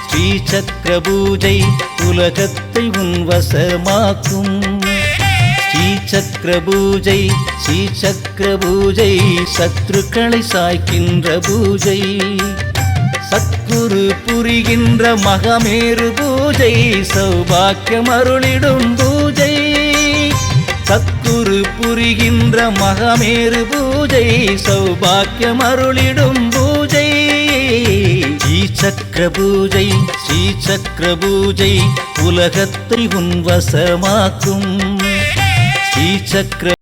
ஸ்ரீசக்கர பூஜை உலகத்தை உன் வசமாக்கும். ஸ்ரீசக்கர பூஜை சத்ருக்களை சாய்க்கின்ற பூஜை. சத்குரு புரிகின்ற மகமேரு பூஜை சௌபாக்கியம் அருளிடும் பூஜை. சத்குரு புரிகின்ற மகமேரு பூஜை சௌபாக்கியம் அருளிடும் பூஜை. ஸ்ரீசக்கர பூஜை உலகத்தை உன் வசமாக்கும். ஸ்ரீசக்கர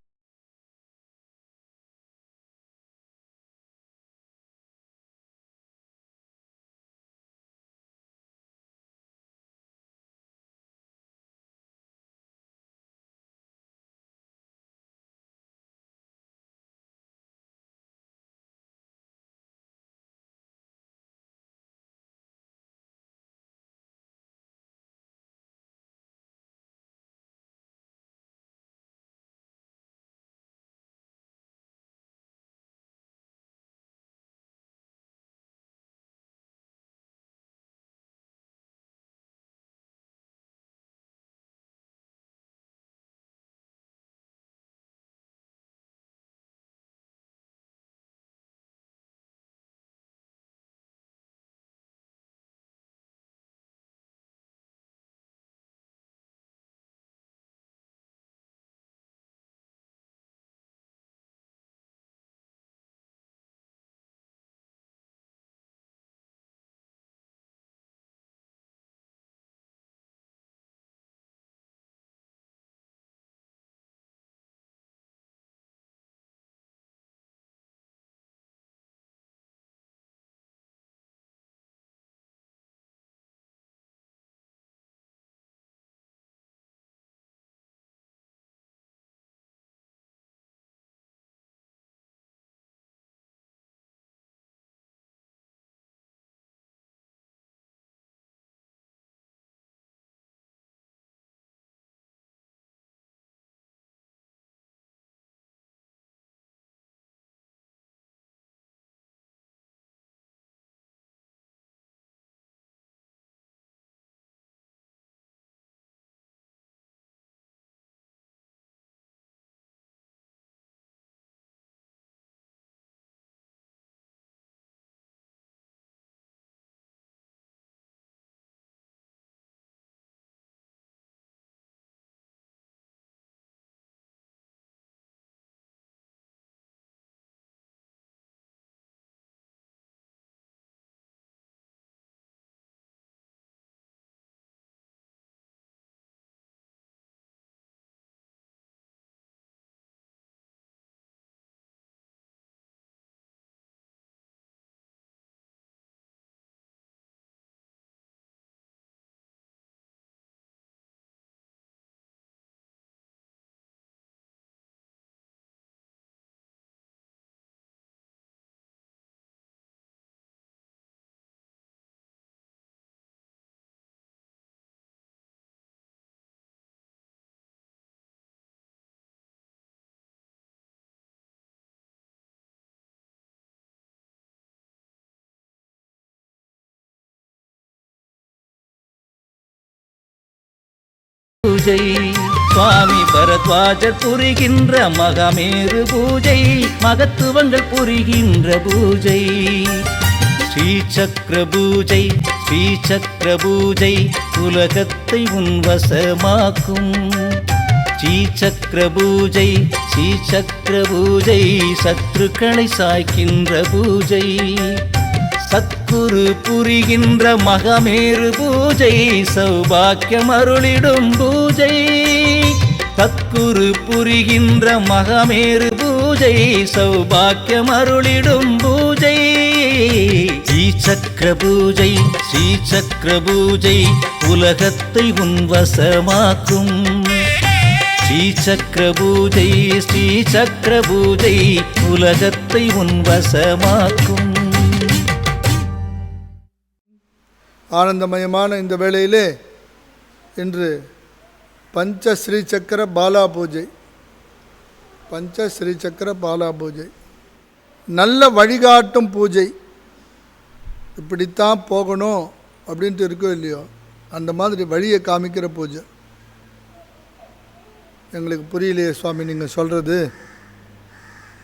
சுவாமி பரத்வாஜர் புரிகின்ற மகமேரு பூஜை மகத்துவங்கள் புரிகின்ற பூஜை. ஸ்ரீசக்கர பூஜை உலகத்தை உன் வசமாக்கும். ஸ்ரீசக்கர பூஜை சத்ருக்களை சாய்க்கின்ற பூஜை. சத்குரு புரிகின்ற மகமேரு பூஜை சௌபாக்கியம் அருளிடும் பூஜை. சத்குரு புரிகின்ற மகமேரு பூஜை சௌபாக்கியம் அருளிடும் பூஜை. ஸ்ரீசக்கர பூஜை உலகத்தை உன் வசமாக்கும். ஸ்ரீசக்கர பூஜை ஸ்ரீசக்கர பூஜை உலகத்தை உன்வசமாக்கும். ஆனந்தமயமான இந்த வேளையிலே இன்று பஞ்சஸ்ரீ சக்கர பாலா பூஜை. பஞ்சஸ்ரீ சக்கர பாலா பூஜை நல்ல வழிகாட்டும் பூஜை. இப்படித்தான் போகணும் அப்படின்ட்டு இருக்கோ இல்லையோ, அந்த மாதிரி வழியை காமிக்கிற பூஜை. எங்களுக்கு புரியலையே சுவாமி நீங்கள் சொல்கிறது,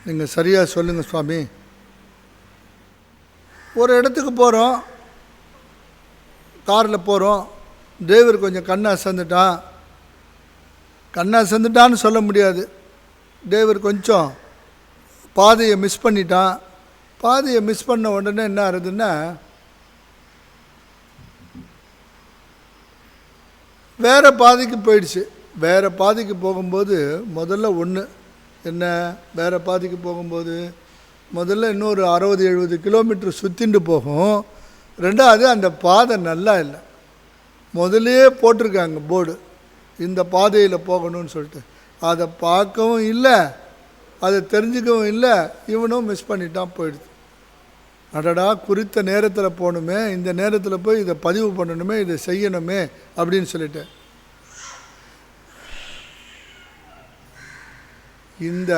நீங்கள் சரியாக சொல்லுங்கள் சுவாமி. ஒரு இடத்துக்கு போகிறோம், காரில் போகிறோம், டிரைவர் கொஞ்சம் கண்ணை அசந்துட்டான்னு சொல்ல முடியாது. டிரைவர் கொஞ்சம் பாதையை மிஸ் பண்ணிட்டான். பாதையை மிஸ் பண்ண உடனே என்ன ஆகுதுன்னா, வேறு பாதைக்கு போயிடுச்சு. வேறு பாதைக்கு போகும்போது முதல்ல ஒன்று என்ன, வேறு பாதைக்கு போகும்போது முதல்ல இன்னொரு 60-70 கிலோமீட்டர் சுற்றிட்டு போகும். ரெண்டாவது அந்த பாதை நல்லா இல்லை. முதலே போட்டிருக்காங்க போர்டு, இந்த பாதையில் போகணும்னு சொல்லிட்டு. அதை பார்க்கவும் இல்லை, அதை தெரிஞ்சுக்கவும் இல்லை. இவனும் மிஸ் பண்ணிட்டான், போயிடுது. அடடா, குறித்த நேரத்தில் போகணுமே, இந்த நேரத்தில் போய் இதை பதிவு பண்ணணுமே, இதை செய்யணுமே அப்படின்னு சொல்லிட்டு இந்த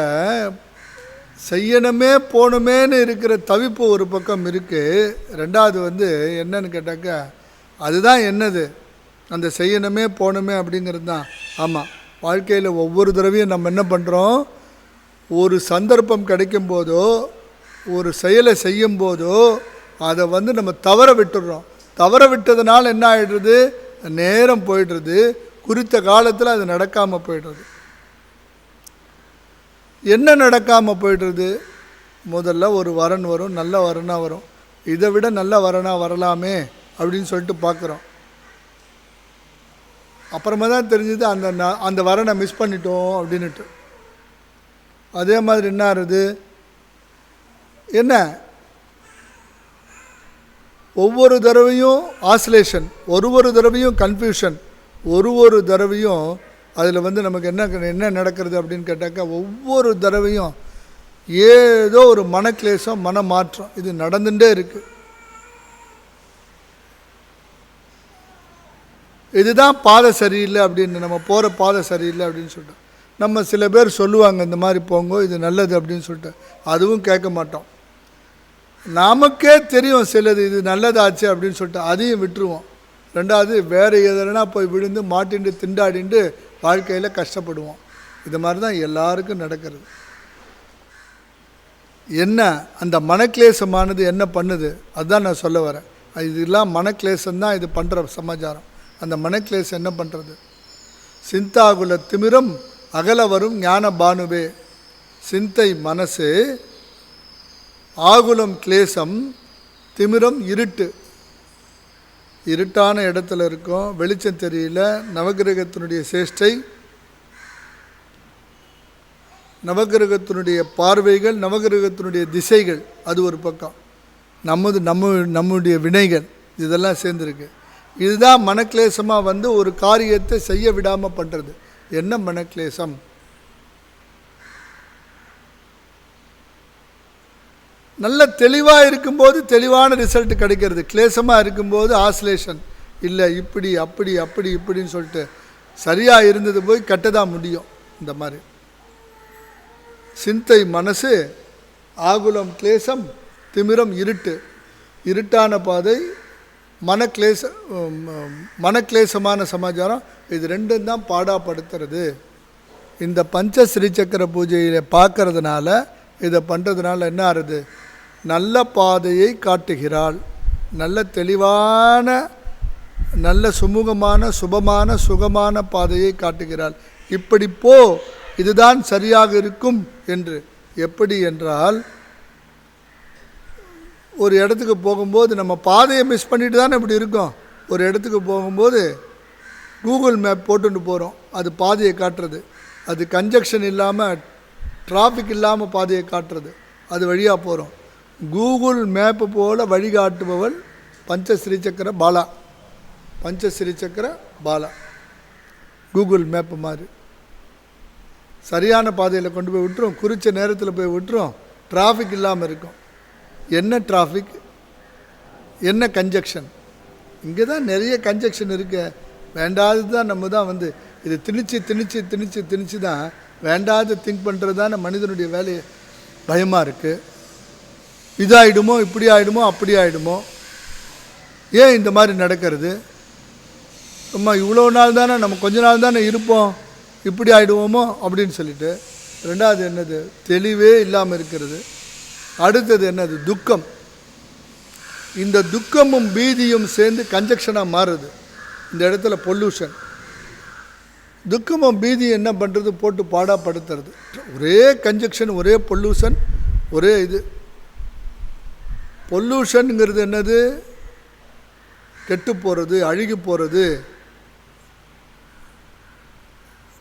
செய்யணுமே போகணுமேன்னு இருக்கிற தவிப்பு ஒரு பக்கம் இருக்குது. ரெண்டாவது என்னன்னு கேட்டாக்கா, அதுதான் என்னது அந்த செய்யணுமே போகணுமே அப்படிங்கிறது தான். ஆமாம், வாழ்க்கையில் ஒவ்வொரு தடவையும் நம்ம என்ன பண்ணுறோம், ஒரு சந்தர்ப்பம் கிடைக்கும் போதோ ஒரு செயலை செய்யும் போதோ அதை நம்ம தவற விட்டுடுறோம். தவற விட்டதுனால என்ன ஆகிடுறது, நேரம் போய்டுறது, குறித்த காலத்தில் அது நடக்காமல் போய்டுறது. என்ன நடக்காமல் போய்டுறது, முதல்ல ஒரு வரன் வரும், நல்ல வரனாக வரும். இதை விட நல்ல வரனாக வரலாமே அப்படின்னு சொல்லிட்டு பார்க்குறோம். அப்புறமா தான் தெரிஞ்சது அந்த வரனை மிஸ் பண்ணிட்டோம் அப்படின்ட்டு. அதே மாதிரி என்ன ஆகுது, என்ன ஒவ்வொரு தடவையும் ஆசிலேஷன், ஒரு தடவையும் கன்ஃபியூஷன், ஒரு தடவையும் அதில் நமக்கு என்ன நடக்கிறது அப்படின்னு கேட்டாக்கா, ஒவ்வொரு தடவையும் ஏதோ ஒரு மனக்லேசம், மன மாற்றம் இது நடந்துகிட்டே இருக்குது. இதுதான் பாதை சரியில்லை அப்படின்னு, நம்ம போகிற பாதை சரியில்லை அப்படின்னு சொல்லிட்டு நம்ம சில பேர் சொல்லுவாங்க, இந்த மாதிரி போங்க இது நல்லது அப்படின்னு சொல்லிட்டு. அதுவும் கேட்க மாட்டோம். நமக்கே தெரியும் சிலது இது நல்லதாச்சு அப்படின்னு சொல்லிட்டு அதையும் விட்டுருவோம். ரெண்டாவது வேறு எதுனா போய் விழுந்து மாட்டிண்டு திண்டாடிண்டு வாழ்க்கையில் கஷ்டப்படுவோம். இது மாதிரி தான் எல்லாருக்கும் நடக்கிறது. என்ன அந்த மனக்லேசமானது என்ன பண்ணுது, அதுதான் நான் சொல்ல வரேன். இதெல்லாம் மனக்லேசம்தான் இது பண்ணுற சமாச்சாரம். அந்த மனக்லேசம் என்ன பண்ணுறது, சிந்தாகுல திமிரம் அகல வரும் ஞான பானுவே. சிந்தை மனசு, ஆகுலம் கிளேசம், திமிரம் இருட்டு. இருட்டான இடத்துல இருக்கும், வெளிச்சம் தெரியல, நவகிரகத்தினுடைய சேஷ்டை, நவகிரகத்தினுடைய பார்வைகள், நவகிரகத்தினுடைய திசைகள், அது ஒரு பக்கம். நம்முடைய வினைகள் இதெல்லாம் சேர்ந்துருக்கு. இதுதான் மனக்லேசமாக ஒரு காரியத்தை செய்ய விடாமல் பண்ணுறது. என்ன மனக்லேசம், நல்ல தெளிவாக இருக்கும்போது தெளிவான ரிசல்ட் கிடைக்கிறது. கிளேசமாக இருக்கும்போது ஆசிலேஷன் இல்லை, இப்படி அப்படி அப்படி இப்படின்னு சொல்லிட்டு சரியாக இருந்தது போய் கட்டதான் முடியும். இந்த மாதிரி சிந்தை மனசு, ஆகுலம் கிளேசம், திமிரம் இருட்டு. இருட்டான பாதை, மனக்லேசமான சமாச்சாரம், இது ரெண்டும் தான் பாடாப்படுத்துறது. இந்த பஞ்சஸ்ரீ சக்கர பூஜையில் பார்க்கறதுனால, இதை பண்ணுறதுனால என்ன ஆகுது, நல்ல பாதையை காட்டுகிறாள். நல்ல தெளிவான, நல்ல சுமூகமான, சுபமான, சுகமான பாதையை காட்டுகிறாள். இப்படி போ, இதுதான் சரியாக இருக்கும் என்று. எப்படி என்றால், ஒரு இடத்துக்கு போகும்போது நம்ம பாதையை மிஸ் பண்ணிட்டு தானே இப்படி இருக்கோம். ஒரு இடத்துக்கு போகும்போது கூகுள் மேப் போட்டுட்டு போகிறோம், அது பாதையை காட்டுறது. அது கன்ஜக்ஷன் இல்லாமல், டிராஃபிக் இல்லாமல் பாதையை காட்டுறது, அது வழியாக போகிறோம். கூகுள் மேப்பு போல் வழிகாட்டுபவள் பஞ்சஸ்ரீ சக்கர பாலா. பஞ்சஸ்ரீ சக்கர பாலா கூகுள் மேப்பு மாதிரி. சரியான பாதையில் கொண்டு போய் விட்டுரும், குறித்த நேரத்தில் போய் விட்டுரும், டிராஃபிக் இல்லாமல் இருக்கும். என்ன டிராஃபிக், என்ன கன்ஜெக்ஷன்? இங்கே தான் நிறைய கன்ஜெக்ஷன் இருக்கு. வேண்டாதது தான் நம்ம தான் வந்து இது திணிச்சு தான் வேண்டாத திங்க் பண்ணுறது தானே மனிதனுடைய வேலை. பயமாக இருக்குது, இதாகிடுமோ, இப்படி ஆகிடுமோ, அப்படி ஆகிடுமோ, ஏன் இந்த மாதிரி நடக்கிறது? நம்ம இவ்வளோ நாள் தானே, நம்ம கொஞ்ச நாள் தானே இருப்போம், இப்படி ஆகிடுவோமோ அப்படின்னு சொல்லிட்டு. ரெண்டாவது என்னது, தெளிவே இல்லாமல் இருக்கிறது. அடுத்தது என்னது, துக்கம். இந்த துக்கமும் பீதியும் சேர்ந்து கன்ஜெக்ஷனாக மாறுது. இந்த இடத்துல பொல்யூஷன். துக்கமும் பீதி என்ன பண்ணுறது, போட்டு பாடாப்படுத்துறது. ஒரே கன்ஜெக்ஷன், ஒரே பொல்யூஷன், ஒரே இது. பொல்யூஷனுங்கிறது என்னது, கெட்டு போகிறது, அழுகி போகிறது,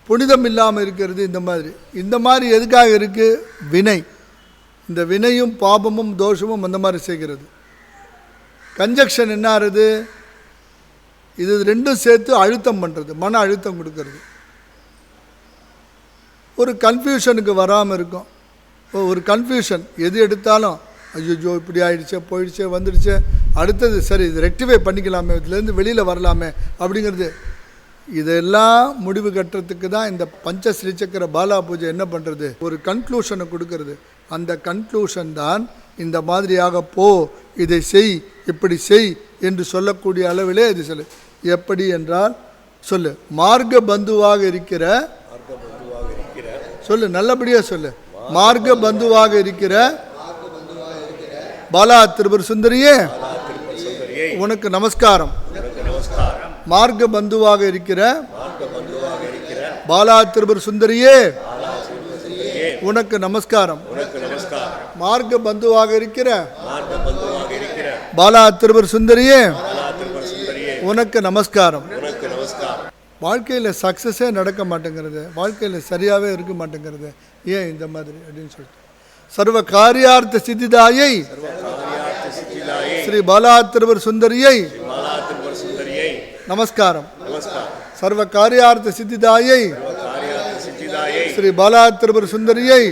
புனிதம் இல்லாமல் இருக்கிறது. இந்த மாதிரி எதுக்காக இருக்குது, வினை. இந்த வினையும் பாபமும் தோஷமும் அந்த மாதிரி செய்கிறது. கன்ஜெக்ஷன் என்ன ஆகுது, இது ரெண்டும் சேர்த்து அழுத்தம் பண்ணுறது, மன அழுத்தம் கொடுக்கறது. ஒரு கன்ஃபியூஷனுக்கு வராமல் இருக்கும். ஒரு கன்ஃபியூஷன், எது எடுத்தாலும் ஐயோ இப்படி ஆயிடுச்சே, போயிடுச்சே, வந்துடுச்சே, அடுத்தது சரி இது ரெக்டிஃபை பண்ணிக்கலாமே, இதுலேருந்து வெளியில் வரலாமே அப்படிங்கிறது. இதெல்லாம் முடிவு கட்டுறதுக்கு தான் இந்த பஞ்ச ஸ்ரீசக்கர பாலா பூஜை என்ன பண்ணுறது, ஒரு கன்க்ளூஷனை கொடுக்கறது. அந்த கன்க்ளூஷன் தான் இந்த மாதிரியாக போ, இதை செய், இப்படி செய் என்று சொல்லக்கூடிய அளவிலே இது சொல்லு. எப்படி என்றால் சொல்லு, மார்க்க பந்துவாக இருக்கிற, சொல்லு நல்லபடியாக சொல்லு, மார்க்க பந்துவாக இருக்கிற பாலா திரிபுர சுந்தரியே உனக்கு நமஸ்காரம். மார்க்க பந்துவாக இருக்கிற பாலா திரிபுர சுந்தரியே உனக்கு நமஸ்காரம். மார்க்க பந்துவாக இருக்கிற பாலா திரிபுர சுந்தரியே உனக்கு நமஸ்காரம். வாழ்க்கையில் சக்ஸஸே நடக்க மாட்டேங்கிறது, வாழ்க்கையில் சரியாகவே இருக்க மாட்டேங்கிறது. ஏன் இந்த மாதிரி அப்படின்னு சொல்லிட்டு, சர்வ காரியார்த்த சித்திதாயை ஸ்ரீ பாலா திரிபுர சுந்தரியை நமஸ்காரம். சர்வ காரியார்த்த சித்திதாயை ஸ்ரீ பாலா திரிபுர சுந்தரியை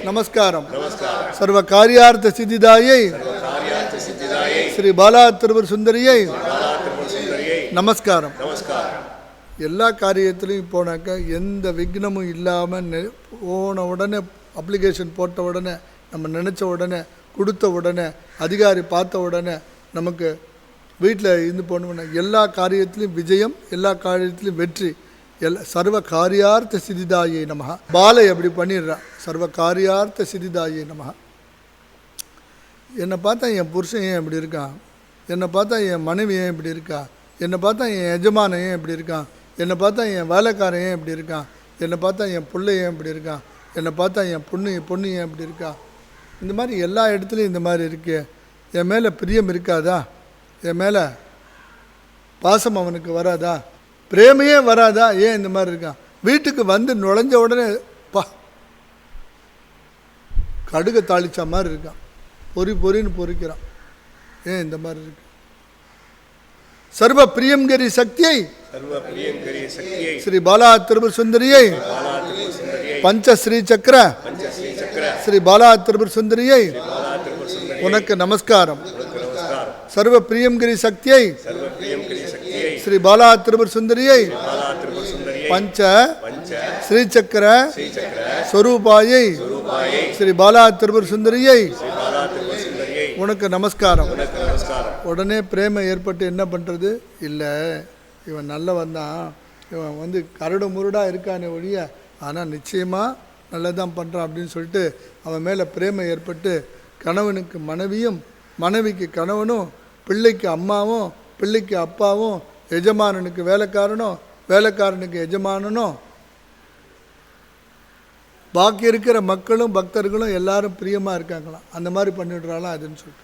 நமஸ்காரம். சர்வ காரியார்த்த சித்திதாயை ஸ்ரீ பாலா திரிபுர சுந்தரியை நமஸ்காரம். எல்லா காரியத்திலையும் போனாக்க எந்த விக்னமும் இல்லாமல் போன உடனே, அப்ளிகேஷன் போட்ட உடனே, நம்ம நினச்ச உடனே, கொடுத்த உடனே, அதிகாரி பார்த்த உடனே, நமக்கு வீட்டில் இருந்து போனோம்னா எல்லா காரியத்திலையும் விஜயம், எல்லா காரியத்திலையும் வெற்றி. சர்வ காரியார்த்த சிதிதாயை நமஹ. பாலை அப்படி பண்ணிடுறான், சர்வ காரியார்த்த சிதிதாயை நமஹ. என்னை பார்த்தா என் புருஷன் ஏன் இப்படி இருக்கான், என்னை பார்த்தா என் மனைவி ஏன் இப்படி இருக்கா, என்னை பார்த்தா என் எஜமானன் ஏன் இப்படி இருக்கான், என்னை பார்த்தா என் வேலைக்காரன் ஏன் இப்படி இருக்கான், என்னை பார்த்தா என் பிள்ளை ஏன் இப்படி இருக்கான், என்னை பார்த்தா என் பொண்ணு ஏன் இப்படி இருக்கா. இந்த மாதிரி எல்லா இடத்துலையும் இந்த மாதிரி இருக்கு. என் மேலே பிரியம் இருக்காதா, என் மேலே பாசம் அவனுக்கு வராதா, பிரேமையே வராதா, ஏன் இந்த மாதிரி இருக்கான். வீட்டுக்கு வந்து நுழைஞ்ச உடனே கடுகு தாளிச்ச மாதிரி இருக்கான், பொறின்னு பொறிக்கிறான். ஏன் இந்த மாதிரி இருக்கு. சர்வ பிரியங்கரி சக்தியை ஸ்ரீ பாலா திரிபுர சுந்தரியை பஞ்ச ஸ்ரீ சக்கர ஸ்ரீ பாலா திரிபுர சுந்தரியை உனக்கு நமஸ்காரம். சர்வ பிரியங்கரி சக்தியை ஸ்ரீ பாலா திரிபுர சுந்தரியை பஞ்ச ஸ்ரீ சக்கர ஸ்வரூபாயை ஸ்ரீ பாலா திரிபுர சுந்தரியை உனக்கு நமஸ்காரம். உடனே பிரேமை ஏற்பட்டு என்ன பண்ணுறது, இல்லை இவன் நல்லவன் தான், இவன் வந்து கரடு முருடாக இருக்கானே ஒழிய ஆனால் நிச்சயமாக நல்லதான் பண்ணுறான் அப்படின்னு சொல்லிட்டு அவன் மேலே பிரேமை ஏற்பட்டு கணவனுக்கு மனைவியும், மனைவிக்கு கணவனும், பிள்ளைக்கு அம்மாவும், பிள்ளைக்கு அப்பாவும், எஜமானனுக்கு வேலைக்காரனும், வேலைக்காரனுக்கு எஜமானனும், பாக்கி இருக்கிற மக்களும் பக்தர்களும் எல்லாரும் பிரியமாக இருக்காங்களாம். அந்த மாதிரி பண்ணிவிடுறாளாம் அதுன்னு சொல்லிட்டு.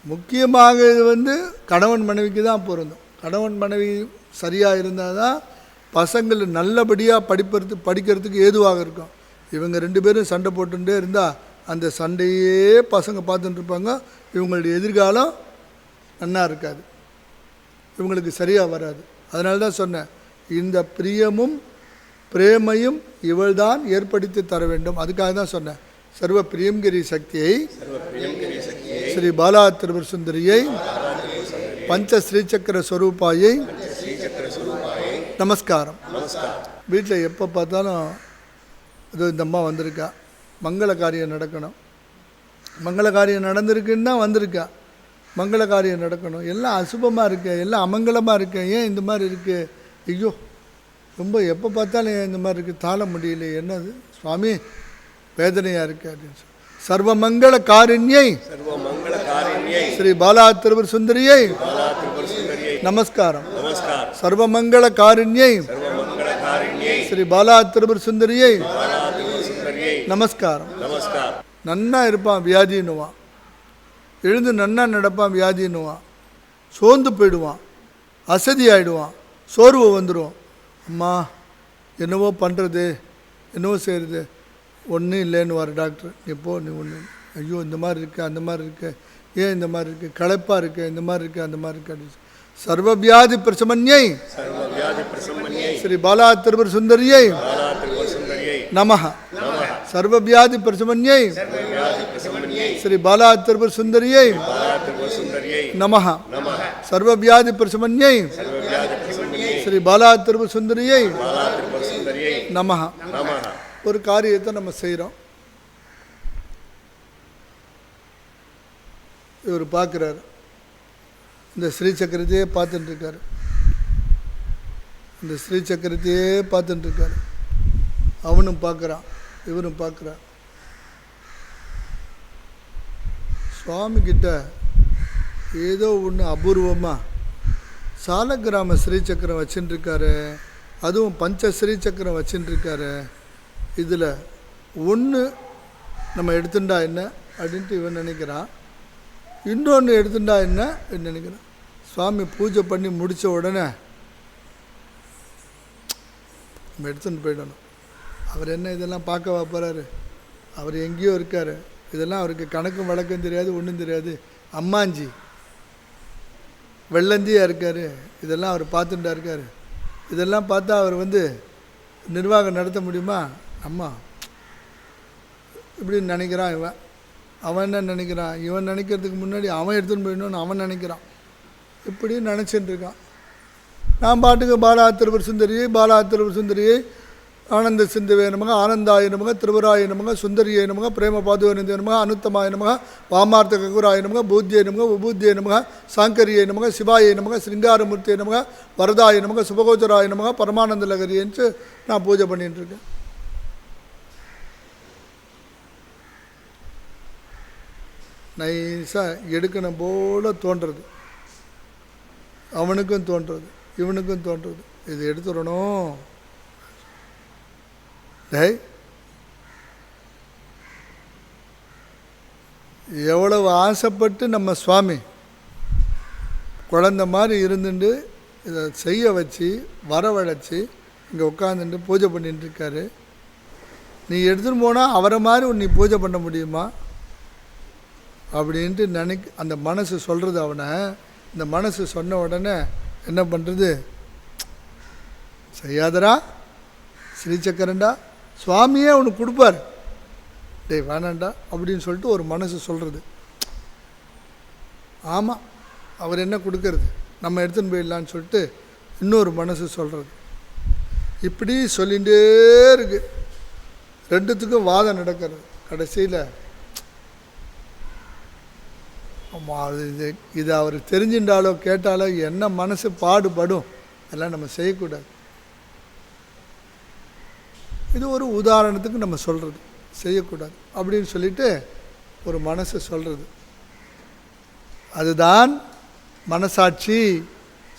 முக்கியமாக இது வந்து கணவன் மனைவிக்கு தான் பொருந்தும். கணவன் மனைவி சரியாக இருந்தால் தான் பசங்கள் நல்லபடியாக படிக்கிறதுக்கு ஏதுவாக இருக்கும். இவங்க ரெண்டு பேரும் சண்டை போட்டுகிட்டே இருந்தால் அந்த சண்டையே பசங்க பார்த்துட்டு இருப்பாங்க. இவங்களுடைய எதிர்காலம் நன்னா இருக்காது, இவங்களுக்கு சரியாக வராது. அதனால தான் சொன்னேன், இந்த பிரியமும் பிரேமையும் இவள்தான் ஏற்படுத்தி தர வேண்டும். அதுக்காக தான் சொன்னேன். சர்வ பிரியங்கிரி சக்தியை ஸ்ரீ பாலா திரிபுர சுந்தரியை பஞ்ச ஸ்ரீசக்கர ஸ்வரூபாயை நமஸ்காரம். வீட்டில் எப்போ பார்த்தாலும் இது இந்த அம்மா வந்திருக்கா, மங்கள காரியம் நடக்கணும், மங்கள காரியம் நடந்திருக்குன்னு தான் வந்திருக்கா, மங்கள காரியம் நடக்கணும். எல்லாம் அசுபமாக இருக்கு, எல்லாம் அமங்கலமாக இருக்கு, ஏன் இந்த மாதிரி இருக்குது, ஐயோ ரொம்ப எப்போ பார்த்தாலும் ஏன் இந்த மாதிரி இருக்குது, தாழ முடியல, என்னது சுவாமி வேதனையாக இருக்குது அப்படின்னு சொல்லி சர்வமங்கள காரிண்யை ஸ்ரீ பாலா திரிபுர சுந்தரியை நமஸ்காரம். சர்வமங்கள காரிண்யை ஸ்ரீ பாலா திரிபுர சுந்தரியை நமஸ்காரம். நன்னா இருப்பான் வியாதின்னுவான், எழுந்து நன்னா நடப்பான் வியாதின்னுவான், சோர்ந்து போயிடுவான், அசதி ஆகிடுவான், சோர்வு வந்துடும். அம்மா என்னவோ பண்ணுறது, என்னவோ செய்கிறது, ஒன்றும் இல்லைன்னு வர டாக்டர், எப்போ நீ ஒன்று, ஐயோ இந்த மாதிரி இருக்கு, அந்த மாதிரி இருக்கு, ஏன் இந்த மாதிரி இருக்குது, களைப்பாக இருக்குது, இந்த மாதிரி இருக்குது, அந்த மாதிரி இருக்குது. சர்வவியாதி பிரசமன்யை ஸ்ரீ பாலா திரிபுர சுந்தரியை நமஹ. சர்வவியாதி பிரசமன்யை ஸ்ரீ பாலா திரிபுர சுந்தரியை நமஹ. சர்வவியாதி பிரசமன்யை ஸ்ரீ பாலா திரிபுர சுந்தரியை நமஹ. ஒரு காரியத்தை நம்ம செய்கிறோம். இவர் பார்க்குறாரு, இந்த ஸ்ரீ சக்கரத்தையே பார்த்துட்டுருக்காரு, இந்த ஸ்ரீ சக்கரத்தையே பார்த்துட்டுருக்காரு. அவனும் பார்க்குறான், இவரும் பார்க்குறான். சுவாமிக்கிட்ட ஏதோ ஒன்று அபூர்வமாக சாலக்கிராம ஸ்ரீசக்கரம் வச்சுட்டுருக்காரு, அதுவும் பஞ்ச ஸ்ரீசக்கரம் வச்சுட்டுருக்காரு. இதில் ஒன்று நம்ம எடுத்துட்டா என்ன அப்படின்ட்டு இவன் நினைக்கிறான், இன்னொன்று எடுத்துட்டா என்ன நினைக்கிறான். சுவாமி பூஜை பண்ணி முடித்த உடனே நம்ம எடுத்துன்னு போயிடணும். அவர் என்ன இதெல்லாம் பார்க்க போகிறாரு, அவர் எங்கேயோ இருக்கார், இதெல்லாம் அவருக்கு கணக்கும் வழக்கம் தெரியாது, ஒன்றும் தெரியாது, அம்மாஞ்சி வெள்ளந்தியாக இருக்கார், இதெல்லாம் அவர் பார்த்துட்டா இருக்கார். இதெல்லாம் பார்த்தா அவர் நிர்வாகம் நடத்த முடியுமா? அம்மா இப்படின்னு நினைக்கிறான் இவன். அவன் என்ன நினைக்கிறான், இவன் நினைக்கிறதுக்கு முன்னாடி அவன் எடுத்துன்னு போயிடணும்னு அவன் நினைக்கிறான். இப்படி நினச்சிட்டு இருக்கான். நான் பாட்டுக்கு பாலா திரிபுர சுந்தரியை, பாலா திரிபுர சுந்தரியை, ஆனந்த சிந்துவே நமக, ஆனந்தாய நமக, திரிபுராய நமக, சுந்தரியை நமக, பிரேம பாதுவனந்தே நமக, அனுத்தமாய நமக, வாமார்த்த ககுராய நமக, பூத்தியை நமக, உபூத்தியை நமக, சாங்கரியை நமக, சிவாயை நமக, சிருங்காரமூர்த்தியை நமக, வரதாய நமக, சுபகோச்சராய நமக, பரமானந்த லகரியன்ட்டு நான் பூஜை பண்ணிட்டு இருக்கேன். நைஸாக எடுக்கணும் போல தோன்றுறது, அவனுக்கும் தோன்றுறது, இவனுக்கும் தோன்றுறது, இது எடுத்துடணும். எவ்வளவு ஆசைப்பட்டு நம்ம சுவாமி குழந்த மாதிரி இருந்துட்டு இதை செய்ய வச்சு வரவழைச்சி இங்கே உட்காந்துட்டு பூஜை பண்ணிட்டு இருக்காரு. நீ எடுத்துன்னு போனால் அவரை மாதிரி நீ பூஜை பண்ண முடியுமா அப்படின்ட்டு அந்த மனசு சொல்கிறது. அவனை இந்த மனசு சொன்ன உடனே என்ன பண்ணுறது, செய்யாதரா ஸ்ரீசக்கரண்டா, சுவாமியே அவனுக்கு கொடுப்பார், டேய் வேணாண்டா அப்படின்னு சொல்லிட்டு ஒரு மனசு சொல்கிறது. ஆமாம் அவர் என்ன கொடுக்கறது, நம்ம எடுத்துன்னு போயிடலான்னு சொல்லிட்டு இன்னொரு மனசு சொல்கிறது. இப்படி சொல்லிகிட்டே இருக்கு, ரெண்டுத்துக்கும் வாதம் நடக்கிறது. கடைசியில் இது அவர் தெரிஞ்சுட்டாலோ கேட்டாலோ என்ன மனசு பாடுபடும், அதெல்லாம் நம்ம செய்யக்கூடாது. இது ஒரு உதாரணத்துக்கு நம்ம சொல்கிறது, செய்யக்கூடாது அப்படின்னு சொல்லிட்டு ஒரு மனசு சொல்கிறது. அதுதான் மனசாட்சி.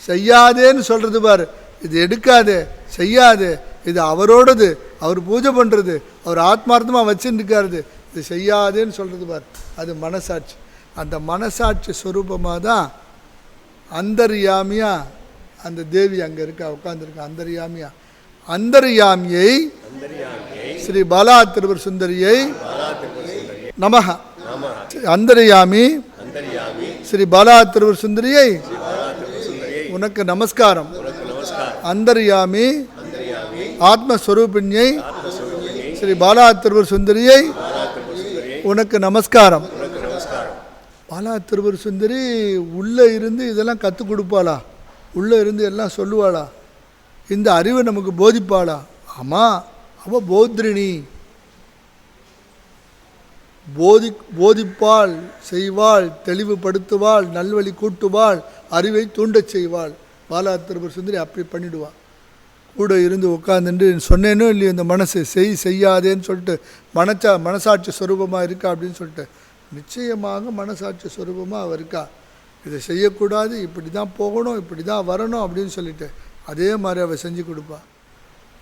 செய்யாதேன்னு சொல்கிறது பாரு, இது எடுக்காதே, செய்யாதே, இது அவரோடது, அவர் பூஜை பண்ணுறது, அவர் ஆத்மார்த்தமாக வச்சுன்னு இருக்காரு, இது செய்யாதேன்னு சொல்கிறது பாரு, அது மனசாட்சி. அந்த மனசாட்சி ஸ்வரூபமாக தான் அந்தர்யாமியா அந்த தேவி அங்கே இருக்கா, உட்காந்துருக்கா அந்தர்யாமியா. அந்தர்யாமியை ஸ்ரீ பாலா திரிபுர சுந்தரியை நமஹ. அந்தர்யாமி ஸ்ரீ பாலா திரிபுர சுந்தரியை உனக்கு நமஸ்காரம். அந்தர்யாமி ஆத்மஸ்வரூபிணியை ஸ்ரீ பாலா திரிபுர சுந்தரியை உனக்கு நமஸ்காரம். பாலா திரிபுர சுந்தரி உள்ளே இருந்து இதெல்லாம் கற்றுக் கொடுப்பாளா? உள்ளே இருந்து எல்லாம் சொல்லுவாளா? இந்த அறிவை நமக்கு போதிப்பாளா? ஆமாம், அவள் போத்ரிணி. போதிப்பாள், செய்வாள், தெளிவுபடுத்துவாள், நல்வழி கூட்டுவாள், அறிவை தூண்டச் செய்வாள். பாலா திரிபுர சுந்தரி அப்படி பண்ணிடுவாள். கூட இருந்து உட்காந்துட்டு சொன்னேனோ இல்லையோ இந்த மனசு செய்யாதேன்னு சொல்லிட்டு மனசாட்சி ஸ்வரூபமாக இருக்கா அப்படின்னு சொல்லிட்டு, நிச்சயமாக மனசாட்சி ஸ்வரூபமாக அவள் இருக்கா. இதை செய்யக்கூடாது, இப்படி தான் போகணும், இப்படி தான் வரணும் அப்படின்னு சொல்லிட்டு அதே மாதிரி அவள் செஞ்சு கொடுப்பா.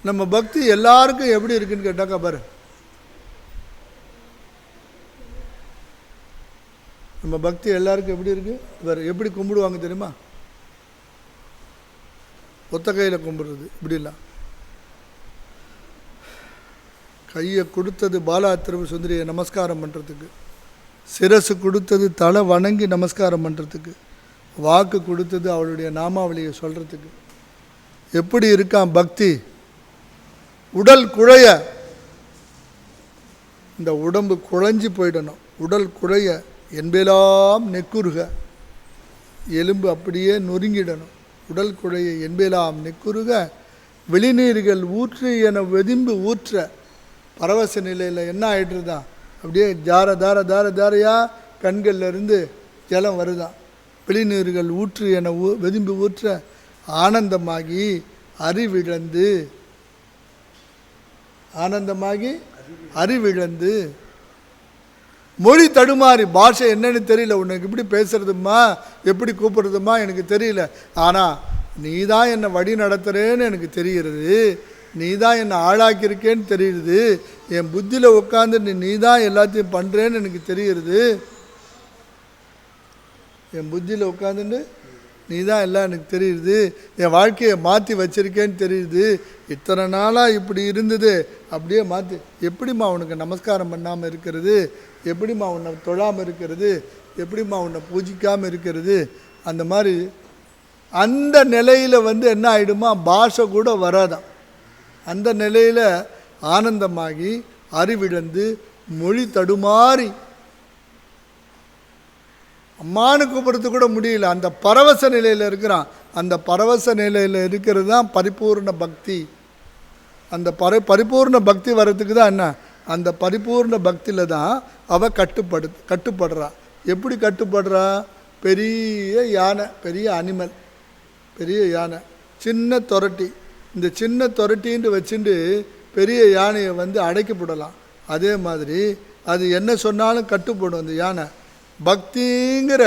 நம்ம பக்தி எல்லாருக்கும் எப்படி இருக்குன்னு கேட்டாக்கா பாரு, நம்ம பக்தி எல்லாருக்கும் எப்படி இருக்குது? வேறு எப்படி கும்பிடுவாங்க தெரியுமா? ஒத்த கையில் கும்பிடுறது இப்படிலாம். கையை கொடுத்தது பாலா திரிபுர சுந்தரியை நமஸ்காரம் பண்ணுறதுக்கு, சிரசு கொடுத்தது தலை வணங்கி நமஸ்காரம் பண்ணுறதுக்கு, வாக்கு கொடுத்தது அவளுடைய நாமாவளியை சொல்கிறதுக்கு. எப்படி இருக்கான் பக்தி? உடல் குழைய, இந்த உடம்பு குழைஞ்சி போயிடணும். உடல் குழைய என்பெல்லாம் நெக்குருக, எலும்பு அப்படியே நொறுங்கிடணும். உடல் குழைய என்பெல்லாம் நெக்குருக, வெளிநீர்கள் ஊற்று என வெதிம்பு ஊற்ற. பரவச நிலையில் என்ன ஆகிட்டுருதான்? அப்படியே தார தார தார தாரையாக கண்களில் இருந்து ஜலம் வருதான். வெளிநீர்கள் ஊற்று என வெதிம்பு ஊற்ற ஆனந்தமாகி அறிவிழந்து, ஆனந்தமாகி அறிவிழந்து மொழி தடுமாறி, பாஷை என்னன்னு தெரியல, உனக்கு எப்படி பேசுறதுமா எப்படி கூப்பிடுறதுமா எனக்கு தெரியல, ஆனால் நீ தான் என்னை வழி நடத்துகிறேன்னு எனக்கு தெரிகிறது, நீ தான் என்னை ஆளாக்கியிருக்கேன்னு தெரியுது, என் புத்தியில் உட்காந்து நீ தான் எல்லாத்தையும் பண்ணுறேன்னு எனக்கு தெரிகிறது, என் புத்தியில் உட்காந்துட்டு நீ தான் எல்லாம் எனக்கு தெரியுது, என் வாழ்க்கையை மாற்றி வச்சிருக்கேன்னு தெரியுது, இத்தனை நாளாக இப்படி இருந்தது அப்படியே மாற்றி. எப்படிம்மா உனக்கு நமஸ்காரம் பண்ணாமல் இருக்கிறது? எப்படிம்மா உன்னை தொழாமல் இருக்கிறது? எப்படிம்மா உன்னை பூஜிக்காமல் இருக்கிறது? அந்த மாதிரி அந்த நிலையில் என்ன ஆகிடுமா, பாஷை கூட வராதான். அந்த நிலையில் ஆனந்தமாகி அறிவிழந்து மொழி தடுமாறி அம்மானு கூப்பிடுறது கூட முடியல. அந்த பரவச நிலையில் இருக்கிறான். அந்த பரவச நிலையில் இருக்கிறது தான் பரிபூர்ண பக்தி. அந்த பரிபூர்ண பக்தி வர்றதுக்கு தான் என்ன, அந்த பரிபூர்ண பக்தியில் தான் அவள் கட்டுப்படுறா. எப்படி கட்டுப்படுறா? பெரிய யானை, பெரிய அனிமல், பெரிய யானை, சின்ன தொரட்டி. இந்த சின்ன தொரட்டின்னு வச்சுட்டு பெரிய யானையை அடைக்கப்படலாம். அதே மாதிரி அது என்ன சொன்னாலும் கட்டுப்படும் அந்த யானை. பக்திங்கிற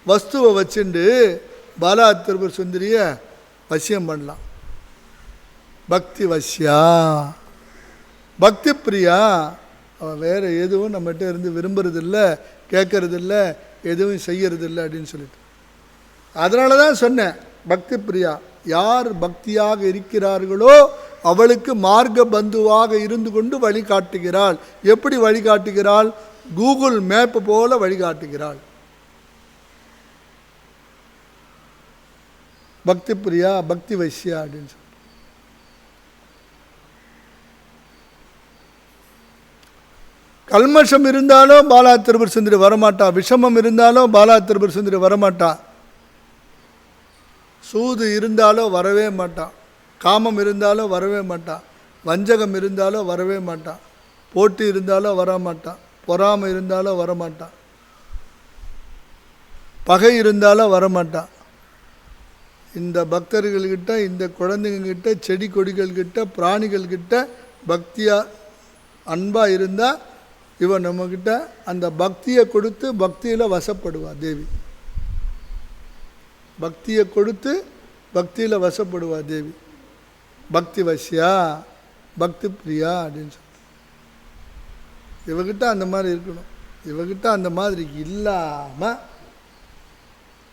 வஸ்துவை வச்சுண்டு பாலா திரிபுர சுந்தரியை வசியம் பண்ணலாம். பக்தி வசியா, பக்தி பிரியா. அவன் வேறு எதுவும் நம்மகிட்ட இருந்து விரும்புறதில்ல, கேட்கறதில்ல, எதுவும் செய்யறதில்லை அப்படின்னு சொல்லிட்டு. அதனால தான் சொன்னேன், பக்தி பிரியா. யார் பக்தியாக இருக்கிறார்களோ அவளுக்கு மார்க்க பந்துவாக இருந்து கொண்டு வழிகாட்டுகிறாள். எப்படி வழிகாட்டுகிறாள்? கூகுள் மேப் போல வழிகாட்டுகிறாள். பக்தி பிரியா, பக்தி வைசியா அப்படின்னு சொல்லி. கல்மஷம் இருந்தாலும் பாலா திரிபுர சுந்தரி வரமாட்டா. விஷமம் இருந்தாலும் பாலா திரிபுர சுந்தரி வரமாட்டா. சூது இருந்தாலும் வரவே மாட்டான். காமம் இருந்தாலும் வரவே மாட்டான். வஞ்சகம் இருந்தாலும் வரவே மாட்டான். போட்டி இருந்தாலும் வரமாட்டான். பொறாமை இருந்தாலும் வரமாட்டான். பகை இருந்தாலும் வரமாட்டான். இந்த பக்தர்கள்கிட்ட, இந்த குழந்தைங்கக்கிட்ட, செடி கொடிகள்கிட்ட, பிராணிகள்கிட்ட பக்தியாக அன்பாக இருந்தால் இவன் நம்மக்கிட்ட அந்த பக்தியை கொடுத்து பக்தியில் வசப்படுவா தேவி. பக்தியை கொடுத்து பக்தியில் வசப்படுவா தேவி. பக்தி வசியா, பக்தி பிரியா அப்படின்னு சொல்லி. இவகிட்ட அந்த மாதிரி இருக்கணும். இவகிட்ட அந்த மாதிரி இல்லாமல்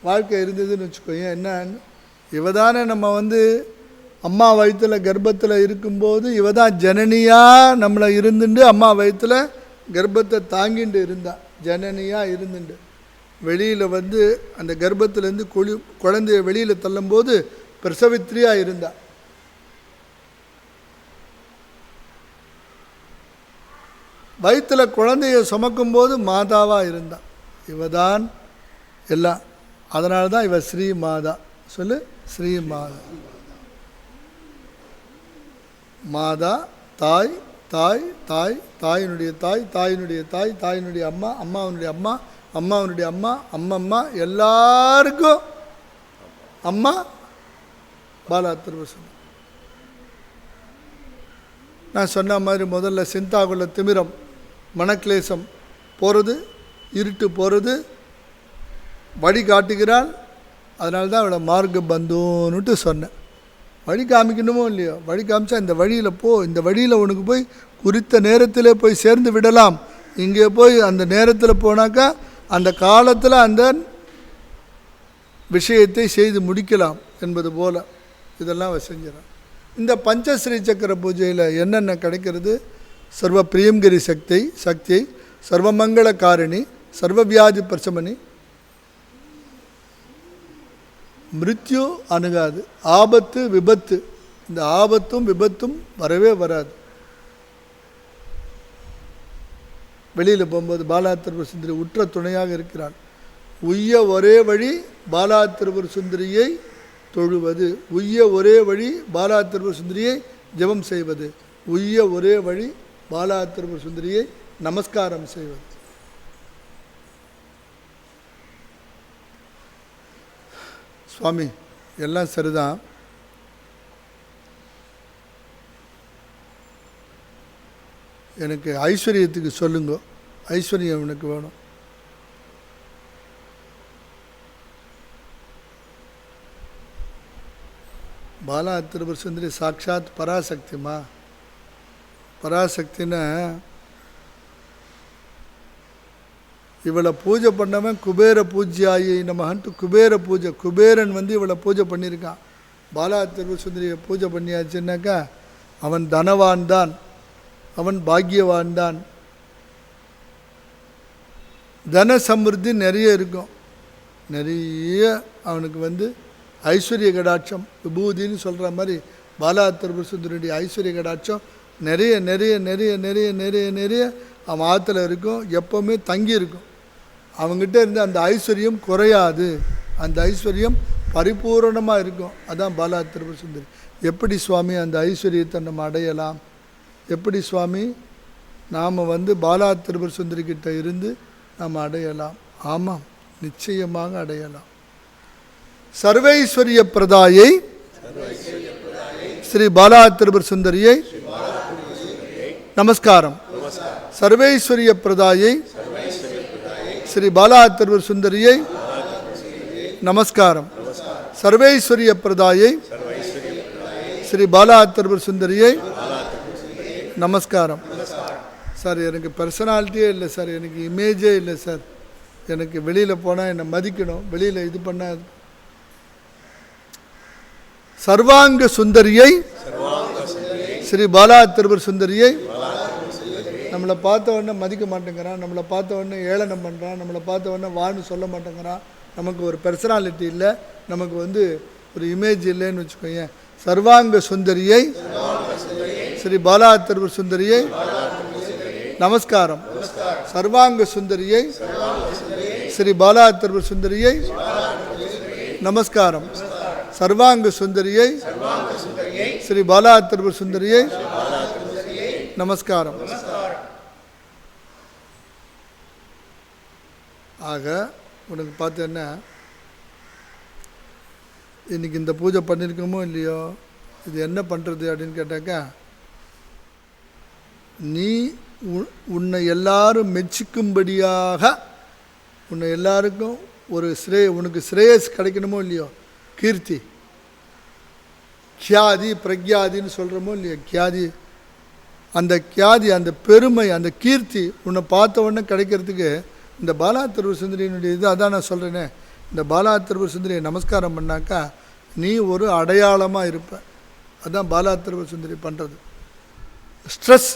வாழ்க்கை இருந்ததுன்னு வச்சுக்கோங்க. என்னன்னு, இவ தானே நம்ம அம்மா வயிற்றில் கர்ப்பத்தில் இருக்கும்போது இவ தான் ஜனனியாக நம்மளை இருந்துட்டு அம்மா வயிற்றில் கர்ப்பத்தை தாங்கிட்டு இருந்தா. ஜனனியாக இருந்துட்டு வெளியில் அந்த கர்ப்பத்திலேருந்து குழந்தைய வெளியில் தள்ளும்போது பிரசவித்ரியாக இருந்தா. வயிற்றில் குழந்தைய சுமக்கும்போது மாதாவாக இருந்தான். இவதான் எல்லாம். அதனால தான் இவ ஸ்ரீ மாதா. சொல்லு, ஸ்ரீ மாதா. மாதா தாய், தாய் தாய் தாயினுடைய தாய், தாயினுடைய தாய், தாயினுடைய அம்மா, அம்மாவனுடைய அம்மா, அம்மாவனுடைய அம்மா, அம்மம்மா, எல்லாருக்கும் அம்மா பாலா திரிபுர சுந்தரி. நான் சொன்ன மாதிரி முதல்ல சிந்தாகுள்ள திமிரம், மனக்லேசம் போகிறது, இருட்டு போகிறது, வழி காட்டுகிறாள். அதனால தான் அவளை மார்க்க பந்துன்னுட்டு சொன்னேன். வழி காமிக்கணுமோ இல்லையோ, வழி காமிச்சா இந்த வழியில் போ, இந்த வழியில் உனக்கு போய் குறித்த நேரத்தில் போய் சேர்ந்து விடலாம். இங்கே போய் அந்த நேரத்தில் போனாக்கா அந்த காலத்தில் அந்த விஷயத்தை செய்து முடிக்கலாம் என்பது போல் இதெல்லாம் அவள் செஞ்சிடான். இந்த பஞ்சஸ்ரீ சக்கர பூஜையில் என்னென்ன கிடைக்கிறது? சர்வ பிரியங்கரி சக்தியை, சர்வமங்கள காரணி, சர்வவியாதி பிரசமனி, மிருத்யு அணுகாது, ஆபத்து விபத்து, இந்த ஆபத்தும் விபத்தும் வரவே வராது. வெளியில் போகும்போது பாலா திரிபுர சுந்தரி உற்ற துணையாக இருக்கிறாள். உய்ய ஒரே வழி பாலா திரிபுர சுந்தரியை தொழுவது, உய்ய ஒரே வழி பாலா திரிபுர சுந்தரியை ஜெபம் செய்வது, உய்ய ஒரே வழி பாலா திரிபுர சுந்தரியை நமஸ்காரம் செய்வது. சுவாமி எல்லாம் சரிதான், எனக்கு ஐஸ்வர்யத்துக்கு சொல்லுங்க, ஐஸ்வர்யம் எனக்கு வேணும். பாலா திரிபுர சுந்தரி சாட்சாத் பராசக்திமா. பராசக்தின்னா இவளை பூஜை பண்ணவன் குபேர பூஜ்யாயை நமகன்ட்டு குபேர பூஜை, குபேரன் இவளை பூஜை பண்ணியிருக்கான். பாலா திரிபுர சுந்தரியை பூஜை பண்ணியாச்சுன்னாக்கா அவன் தனவான் தான், அவன் பாக்கியவான் தான். தன சமிருத்தி நிறைய இருக்கும், நிறைய அவனுக்கு ஐஸ்வர்ய கடாட்சம் விபூதின்னு சொல்கிற மாதிரி பாலா திரிபுர சுந்தரியுடைய ஐஸ்வர்ய கடாட்சம் நிறைய நிறைய நிறைய நிறைய நிறைய நிறைய அவன் ஆற்றுல இருக்கும், எப்போவுமே தங்கி இருக்கும். அவங்ககிட்ட இருந்து அந்த ஐஸ்வர்யம் குறையாது, அந்த ஐஸ்வர்யம் பரிபூரணமாக இருக்கும். அதான் பாலா திரிபுர சுந்தரி. எப்படி சுவாமி அந்த ஐஸ்வர்யத்தை நம்ம அடையலாம்? எப்படி சுவாமி நாம் பாலா திரிபுர சுந்தரி கிட்ட இருந்து நாம் அடையலாம்? ஆமாம், நிச்சயமாக அடையலாம். சர்வைஸ்வரிய பிரதாயை ஸ்ரீ பாலா திரிபுர சுந்தரியை நமஸ்காரம். சர்வைஸ்வரிய பிரதாயை ஸ்ரீ பாலா திரிபுர சுந்தரியை நமஸ்காரம். சர்வைஸ்வரிய பிரதாயை ஸ்ரீ பாலா திரிபுர சுந்தரியை நமஸ்காரம். சார் எனக்கு பர்சனாலிட்டியே இல்லை சார், எனக்கு இமேஜே இல்லை சார். எனக்கு வெளியில் போனால் என்னை மதிக்கணும், வெளியில் இது பண்ண. சர்வாங்க சுந்தரியை ஸ்ரீ பாலா திரிபுர சுந்தரியை நம்மளை பார்த்த உடனே மதிக்க மாட்டேங்கிறான், நம்மளை பார்த்த உடனே ஏளனம் பண்ணுறான், நம்மளை பார்த்த உடனே வான்னு சொல்ல மாட்டேங்கிறான். நமக்கு ஒரு பர்சனாலிட்டி இல்லை, நமக்கு ஒரு இமேஜ் இல்லைன்னு வச்சுக்கோங்க. சர்வாங்க சுந்தரியை ஸ்ரீ பாலா திரிபுர சுந்தரியை நமஸ்காரம். சர்வாங்க சுந்தரியை ஸ்ரீ பாலா திரிபுர சுந்தரியை நமஸ்காரம். சர்வாங்க சுந்தரியை ஸ்ரீ பாலா திரிபுர சுந்தரியை நமஸ்காரம். ஆக உனக்கு பார்த்தேன்னா இன்றைக்கி இந்த பூஜை பண்ணியிருக்கோமோ இல்லையோ, இது என்ன பண்ணுறது அப்படின்னு கேட்டாக்கா, நீ உன்னை எல்லாரும் மெச்சிக்கும்படியாக, உன்னை எல்லாருக்கும் ஒரு உனக்கு ஸ்ரேயஸ் கிடைக்கணுமோ இல்லையோ, கீர்த்தி, கியாதி பிரக்யாதின்னு சொல்கிறோமோ இல்லையோ, கியாதி, அந்த கியாதி, அந்த பெருமை, அந்த கீர்த்தி உன்னை பார்த்த உடனே கிடைக்கிறதுக்கு இந்த பாலா திரிபுர சுந்தரியினுடைய இது. அதான் நான் சொல்கிறேனே, இந்த பாலா திரிபுர சுந்தரியை நமஸ்காரம் பண்ணாக்கா நீ ஒரு அடையாளமாக இருப்ப. அதுதான் பாலா திரிபுர சுந்தரி பண்ணுறது. ஸ்ட்ரெஸ்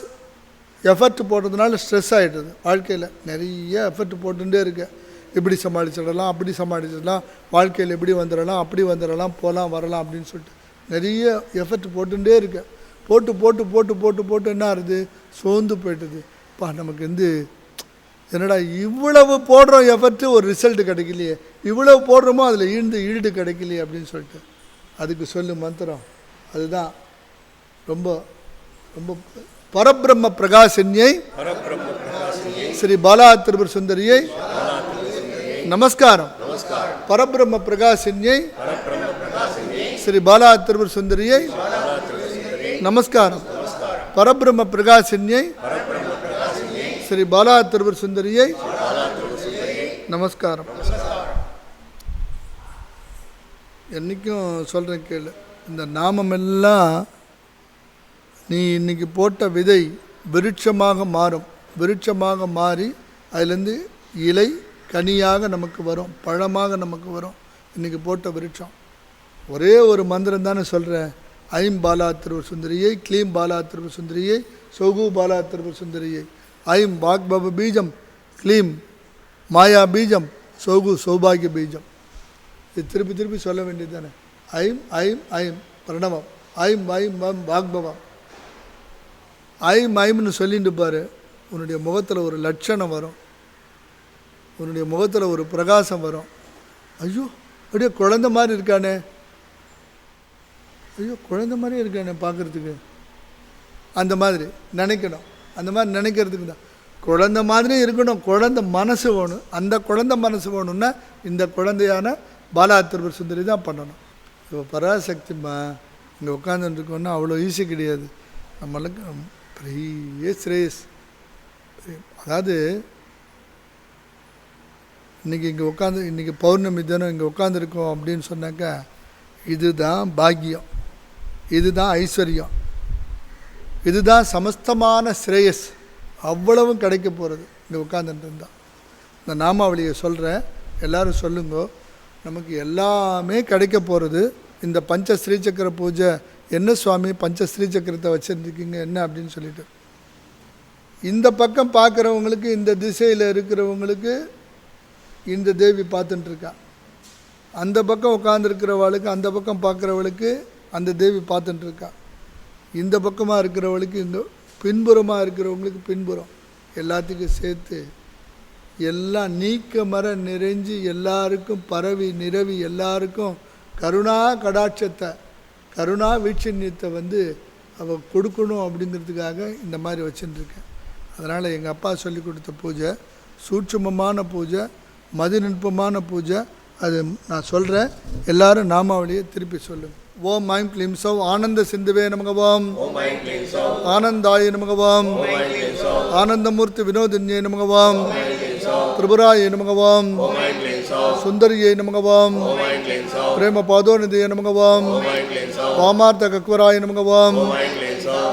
எஃபர்ட் போடுறதுனால ஸ்ட்ரெஸ் ஆகிடுது. வாழ்க்கையில் நிறைய எஃபர்ட் போட்டுகிட்டே இருக்க, இப்படி சமாளிச்சிடலாம், அப்படி சமாளிச்சிடலாம், வாழ்க்கையில் இப்படி வந்துடலாம், அப்படி வந்துடலாம், போகலாம் வரலாம் அப்படின்னு சொல்லிட்டு நிறைய எஃபர்ட் போட்டுகிட்டே இருக்க. போட்டு போட்டு போட்டு போட்டு போட்டு என்ன ஆகுது, சோர்ந்து போய்ட்டுது. நமக்கு வந்து என்னடா இவ்வளவு போடுறோம் எஃபர்ட்டு ஒரு ரிசல்ட் கிடைக்கலையே, இவ்வளவு போடுறோமோ அதில் ஈடு கிடைக்கலையே அப்படின்னு சொல்லிட்டு அதுக்கு சொல்லு மந்திரம். அதுதான் ரொம்ப ரொம்ப பரபிரம்ம பிரகாசினியை ஸ்ரீ பாலா திரிபுர சுந்தரியை நமஸ்காரம். பரபிரம்ம பிரகாசினியை ஸ்ரீ பாலா திரிபுர சுந்தரியை நமஸ்காரம். பரபிரம்ம பிரகாசினியை ஸ்ரீ பாலா திரிபுர சுந்தரியை நமஸ்காரம். என்றைக்கும் சொல்கிறேன் கேளு, இந்த நாமமெல்லாம் நீ இன்னைக்கு போட்ட விதை விருட்சமாக மாறும். விருட்சமாக மாறி அதிலேருந்து இலை கனியாக நமக்கு வரும், பழமாக நமக்கு வரும். இன்றைக்கி போட்ட விருட்சம் ஒரே ஒரு மந்திரம் தானே சொல்கிறேன். ஐம் பாலா திரிபுர சுந்தரியை, க்ளீம் பாலா திரிபுர சுந்தரியை, சோகு பாலா திரிபுர சுந்தரியை. ஐம் வாக்பவ பீஜம், க்ளீம் மாயா பீஜம், சோகு சௌபாகிய பீஜம். இது திருப்பி திருப்பி சொல்ல வேண்டியது தானே. ஐம் ஐம் ஐம் பிரணவம், ஐம் ஐம் ஐம் வாக்பவம். ஐம் ஐம்னு சொல்லிட்டு பாரு, உன்னுடைய முகத்தில் ஒரு லட்சணம் வரும், உன்னுடைய முகத்தில் ஒரு பிரகாசம் வரும். ஐயோ அப்படியே குழந்தை மாதிரி இருக்கானே, ஐயோ குழந்தை மாதிரி இருக்கானே பார்க்குறதுக்கு, அந்த மாதிரி நினைக்கணும். அந்த மாதிரி நினைக்கிறதுக்கு தான் குழந்தை மாதிரி இருக்கணும். குழந்தை மனசு வேணும். அந்த குழந்தை மனசு வேணும்னா இந்த குழந்தையான பாலா திரிபுர சுந்தரி தான் பண்ணணும். இப்போ பராசக்திம்மா இங்கே உட்காந்துருக்கோன்னா அவ்வளோ ஈஸி கிடையாது. நம்மளுக்கு பெரிய ஸ்ரேயஸ். அதாவது இன்றைக்கி இங்கே உட்காந்து, இன்றைக்கி பௌர்ணமி தினம் இங்கே உட்காந்துருக்கோம் அப்படின்னு சொன்னாக்கா இதுதான் பாக்கியம், இதுதான் ஐஸ்வர்யம், இதுதான் சமஸ்தமான ஸ்ரேயஸ். அவ்வளவும் கிடைக்க போகிறது இங்கே உட்காந்துட்டு இருந்தால். இந்த நாமாவளியை சொல்கிறேன், எல்லோரும் சொல்லுங்கோ. நமக்கு எல்லாமே கிடைக்க போகிறது. இந்த பஞ்ச ஸ்ரீசக்கர பூஜை என்ன சுவாமி பஞ்ச ஸ்ரீசக்கரத்தை வச்சுருக்கீங்க என்ன அப்படின்னு சொல்லிட்டு, இந்த பக்கம் பார்க்குறவங்களுக்கு, இந்த திசையில் இருக்கிறவங்களுக்கு இந்த தேவி பார்த்துட்டுருக்கா. அந்த பக்கம் உட்காந்துருக்கிறவளுக்கு, அந்த பக்கம் பார்க்குறவளுக்கு அந்த தேவி பார்த்துட்டுருக்கா. இந்த பக்கமாக இருக்கிறவளுக்கு, இந்த பின்புறமாக இருக்கிறவங்களுக்கு பின்புறம், எல்லாத்துக்கும் சேர்த்து எல்லாம் நீக்க மர நிறைஞ்சு எல்லாருக்கும் பரவி நிரவி எல்லாருக்கும் கருணா கடாட்சத்தை, கருணா வீட்சண்யத்தை வந்து அவள் கொடுக்கணும் அப்படிங்கிறதுக்காக இந்த மாதிரி வச்சுட்டுருக்கேன். அதனால் எங்கள் அப்பா சொல்லி கொடுத்த பூஜை சூட்சுமமான பூஜை, மதிநுட்பமான பூஜை. அது நான் சொல்கிறேன், எல்லோரும் நாமாவளியை திருப்பி சொல்லுங்கள். ஓம் ஐம் க்ளீம் சௌ ஆனந்த சிந்துவே நமகவாம், ஆனந்தாய நமகவாம், ஆனந்தமூர்த்தி வினோதின்யே நமகவாம், திரிபுராய நமகவாம், சுந்தரியை நமகவாம், பிரேம பாதோநிதியை நமகவாம், வாமார்த்த கக்வராய நமகவாம்,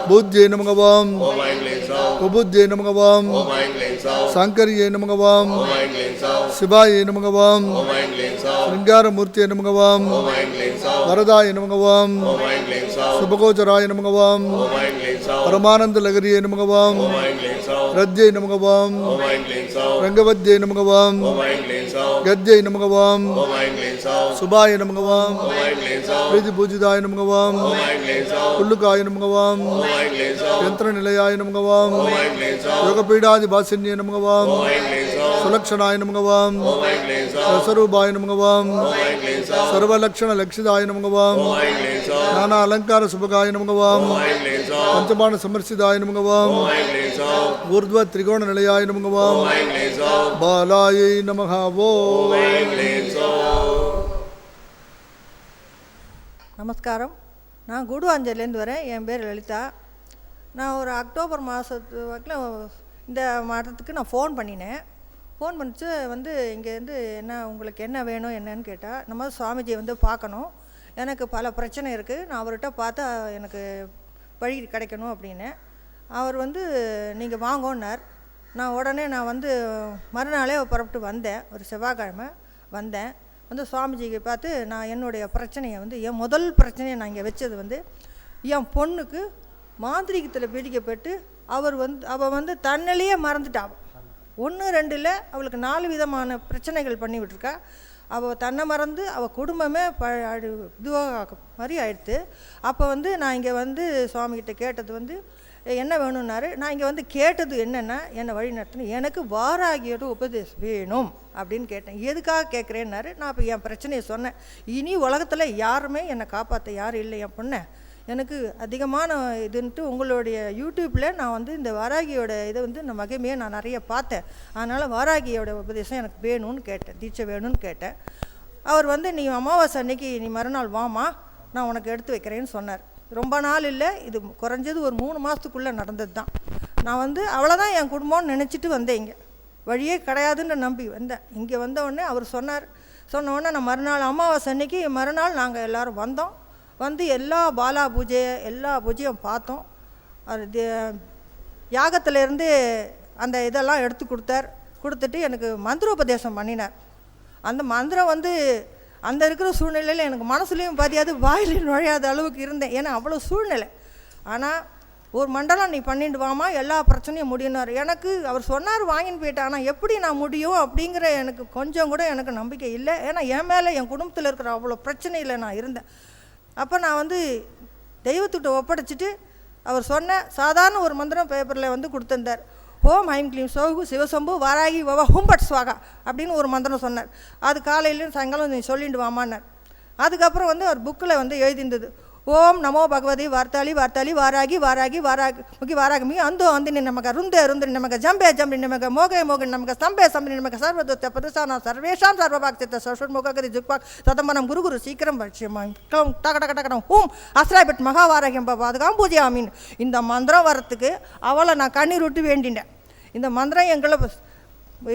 பூஜ்யை நமகவாம், உபுஜ்யை நமகவாம், சங்கரியை நமகவாம், சிவாயை நமகவாம், சிருங்காரமூர்த்தியை நமகவாம், வரதாய நமகவாம், சுபகோச்சராய நமகவாம், பரமானந்த லகரியை நமகவாம், ரஜ்ஜை நமகவாம், ரங்கவத்யை நமகவாம், கஜ்ஜை நமகவாம், சுபாய நமகவாம், பிரீதி பூஜிதாய நமகவாம், புல்லுக்காய நமகவாம், யந்திர நிலையாய நமகவாம், யோகபீடாதி பாசின்ய நமகவாம், சுலக்ஷணாய நமகவாம், ரசரூபாய நமகவாம், சர்வலக்ஷண லக்ஷிதாய நமகவாம், நானா அலங்கார சுபகாய நமகவாம், பஞ்சபான சமர்சிதாய நமகவாம், ஊர்த்வ திரிகோண நிலையாய நமகவாம், பாலாயை நமஹ. நமஸ்காரம். நான் கூடுவாஞ்சலேருந்து வரேன். என் பேர் லலிதா. நான் ஒரு அக்டோபர் மாதத்து வாக்கில் இந்த மாதத்துக்கு நான் ஃபோன் பண்ணினேன். ஃபோன் பண்ணிச்சு வந்து இங்கேருந்து என்ன உங்களுக்கு என்ன வேணும் என்னன்னு கேட்டால், நம்ம சுவாமிஜியை வந்து பார்க்கணும், எனக்கு பல பிரச்சனை இருக்குது, நான் அவர்கிட்ட பார்த்தா எனக்கு வழி கிடைக்கணும் அப்படின்னு. அவர் வந்து நீங்கள் வாங்கன்னார். நான் உடனே வந்து மறுநாளே புறப்பட்டு வந்தேன். ஒரு செவ்வாய்க்கிழமை வந்தேன். வந்து சுவாமிஜிக்கு பார்த்து நான் என்னுடைய பிரச்சனையை வந்து, என் முதல் பிரச்சனையை நான் இங்கே வச்சது வந்து, என் பொண்ணுக்கு மாந்திரிகத்தில் பீடிக்கப்பட்டு அவள் வந்து தன்னிலேயே மறந்துட்டாள். 1 2 இல்லை, அவளுக்கு 4 விதமான பிரச்சனைகள் பண்ணி விட்டுருக்கா. அவள் தன்னை மறந்து அவள் குடும்பமே இதுவாக மாதிரி ஆயிடுத்து. அப்போ வந்து நான் இங்கே வந்து சுவாமிகிட்ட கேட்டது வந்து, என்ன வேணும்னாரு. நான் இங்கே வந்து கேட்டது என்னென்னா, என்னை வழி நடத்தணும், எனக்கு வாராகியோட உபதேசம் வேணும் அப்படின்னு கேட்டேன். எதுக்காக கேட்குறேன்னாரு. நான் இப்போ என் பிரச்சனையை சொன்னேன். இனி உலகத்தில் யாருமே என்னை காப்பாற்ற யாரும் இல்லை என் பொண்ணை, எனக்கு அதிகமான இதுன்ட்டு உங்களுடைய யூடியூப்பில் நான் வந்து இந்த வாராகியோட இதை வந்து இந்த மகிமையை நான் நிறைய பார்த்தேன். அதனால் வாராகியோட உபதேசம் எனக்கு வேணும்னு கேட்டேன், தீட்சை வேணும்னு கேட்டேன். அவர் வந்து நீ அமாவாசை அன்னைக்கு நீ மறுநாள் வாமா, நான் உனக்கு எடுத்து வைக்கிறேன்னு சொன்னார். ரொம்ப நாள் இல்லை, இது குறைஞ்சது ஒரு 3 மாதத்துக்குள்ளே நடந்தது தான். நான் வந்து அவ்வளோதான் என் குடும்பம்னு நினச்சிட்டு வந்தேன். இங்கே வழியே கிடையாதுன்னு நம்பி வந்தேன். இங்கே வந்தவுடனே அவர் சொன்ன உடனே நான் மறுநாள் அமாவாசை அன்னைக்கு மறுநாள் நாங்கள் எல்லோரும் வந்தோம். வந்து எல்லா பாலா பூஜை எல்லா பூஜையும் பார்த்தோம். அது யாகத்திலேருந்து அந்த இதெல்லாம் எடுத்து கொடுத்துட்டு எனக்கு மந்திரோபதேசம் பண்ணினார். அந்த மந்திரம் வந்து அந்த இருக்கிற சூழ்நிலையில் எனக்கு மனசுலேயும் பதியாது, வாயிலையும் நுழையாத அளவுக்கு இருந்தேன். ஏன்னா அவ்வளோ சூழ்நிலை. ஆனால் ஒரு மண்டலம் நீ பண்ணிட்டு வாமா, எல்லா பிரச்சனையும் முடியினார். எனக்கு அவர் சொன்னார் வாங்கின்னு போயிட்டேன். ஆனால் எப்படி நான் முடியும் அப்படிங்கிற எனக்கு கொஞ்சம் கூட எனக்கு நம்பிக்கை இல்லை. ஏன்னா என் மேலே என் குடும்பத்தில் இருக்கிற அவ்வளோ பிரச்சனையில் நான் இருந்தேன். அப்போ நான் வந்து தெய்வத்துக்கிட்ட ஒப்படைச்சிட்டு அவர் சொன்ன சாதாரண ஒரு மந்திரம் பேப்பரில் வந்து கொடுத்துருந்தார். ஓம் ஐம் க்ளீம் சோகு சிவசம்பு வாராகி வவ ஹும்பட் ஸ்வாகா அப்படின்னு ஒரு மந்திரம் சொன்னார். அது காலையிலையும் சாயங்காலம் நீ சொல்லிட்டு வாமான்னார். அதுக்கப்புறம் வந்து ஒரு புக்கில் வந்து எழுதியிருந்தது, ஓம் நமோ பகவதி வார்த்தாளி வார்த்தாளி வாராகி வாராகி வாராகி வாராகி ಅಂದು ಅಂದಿನಿ ನಮಗ ರುಂದೆ ರುಂದಿನಿ ನಮಗ ಜಂಬೆ ಜಂಬಿ ನಮಗ ಮೋಗೆ ಮೋಗೆ ನಮಗ ಸ್ತಂಭೆ ಸ್ತಂಭಿ ನಮಗ ಸರ್ವದೂತ ಪದಸಾನ ಸರ್ವೇಶಾಂ ಸರ್ವಭಾಗ್ಯತ ಸರ್ವಮೋಗಗರಿ ಜುಕ್ಪಾಕ್ ಸತಮನಂ ಗುರುಗುರು சீக்கிரம் டக டக டக ஹூம் அஸ்ராய்பட் மகாவாராகியம் பாபா அதுக்காக பூஜை ஆமீன். இந்த மந்திரம் வரத்துக்கு அவளை நான் கண்ணீர் விட்டு வேண்டினேன். இந்த மந்திரம் எங்களை